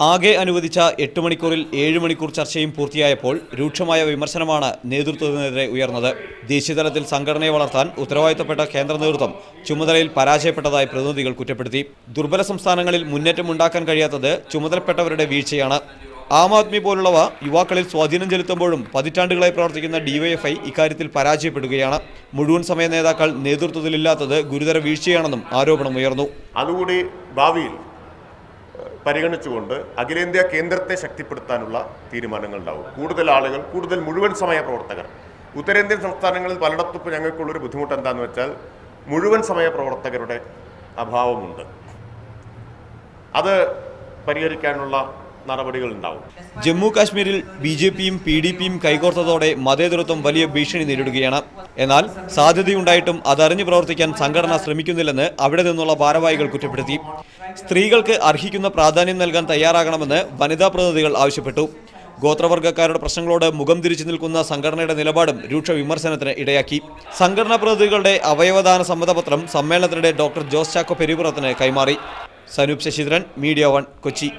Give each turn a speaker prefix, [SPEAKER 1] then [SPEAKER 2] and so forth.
[SPEAKER 1] ആകെ അനുവദിച്ച 8 മണിക്കൂറിൽ 7 മണിക്കൂർ ചർച്ചയും പൂർത്തിയായപ്പോൾ രൂക്ഷമായ വിമർശനമാണ് നേതൃത്വത്തിനെതിരെ ഉയർന്നത്. ദേശീയതലത്തിൽ സംഘടനയെ വളർത്താൻ ഉത്തരവാദിത്തപ്പെട്ട കേന്ദ്ര നേതൃത്വം ചുമതലയിൽ പരാജയപ്പെട്ടതായി പ്രതിനിധികൾ കുറ്റപ്പെടുത്തി. ദുർബല സംസ്ഥാനങ്ങളിൽ മുന്നേറ്റം ഉണ്ടാക്കാൻ കഴിയാത്തത് ചുമതലപ്പെട്ടവരുടെ വീഴ്ചയാണ്. ആം ആദ്മി പോലുള്ളവ യുവാക്കളിൽ സ്വാധീനം ചെലുത്തുമ്പോഴും പതിറ്റാണ്ടുകളായി പ്രവർത്തിക്കുന്ന ഡിവൈഎഫ്ഐ ഇക്കാര്യത്തിൽ പരാജയപ്പെടുകയാണ്. മുഴുവൻ സമയ നേതാക്കൾ നേതൃത്വത്തിലില്ലാത്തത് ഗുരുതര വീഴ്ചയാണെന്നും ആരോപണമുയർന്നു.
[SPEAKER 2] അതുകൂടി ഭാവിയിൽ പരിഗണിച്ചുകൊണ്ട് അഖിലേന്ത്യാ കേന്ദ്രത്തെ ശക്തിപ്പെടുത്താനുള്ള തീരുമാനങ്ങൾ ഉണ്ടാവും. കൂടുതൽ ആളുകൾ, കൂടുതൽ മുഴുവൻ സമയ പ്രവർത്തകർ. ഉത്തരേന്ത്യൻ സംസ്ഥാനങ്ങളിൽ പലയിടത്തും ഞങ്ങൾക്കുള്ളൊരു ബുദ്ധിമുട്ട് എന്താണെന്ന് വെച്ചാൽ മുഴുവൻ സമയ പ്രവർത്തകരുടെ അഭാവമുണ്ട്. അത് പരിഹരിക്കാനുള്ള നടപടികൾ ഉണ്ടാവും.
[SPEAKER 1] ജമ്മു കാശ്മീരിൽ ബിജെപിയും PDPയും കൈകോർത്തതോടെ മതേതരത്വം വലിയ ഭീഷണി നേരിടുകയാണ്. എന്നാൽ സാധ്യതയുണ്ടായിട്ടും അതറിഞ്ഞു പ്രവർത്തിക്കാൻ സംഘടന ശ്രമിക്കുന്നില്ലെന്ന് അവിടെ നിന്നുള്ള ഭാരവാഹികൾ കുറ്റപ്പെടുത്തി. സ്ത്രീകൾക്ക് അർഹിക്കുന്ന പ്രാധാന്യം നൽകാൻ തയ്യാറാകണമെന്ന് വനിതാ പ്രതിനിധികൾ ആവശ്യപ്പെട്ടു. ഗോത്രവർഗ്ഗക്കാരുടെ പ്രശ്നങ്ങളോട് മുഖം തിരിച്ചു നിൽക്കുന്ന സംഘടനയുടെ നിലപാടും രൂക്ഷ വിമർശനത്തിന് ഇടയാക്കി. സംഘടനാ പ്രതിനിധികളുടെ അവയവദാന സമ്മതപത്രം സമ്മേളനത്തിനിടെ ഡോക്ടർ ജോസ് ചാക്കോ പെരുപുറത്തിന് കൈമാറി. സനൂപ് ശശിധരൻ, മീഡിയ 1, കൊച്ചി.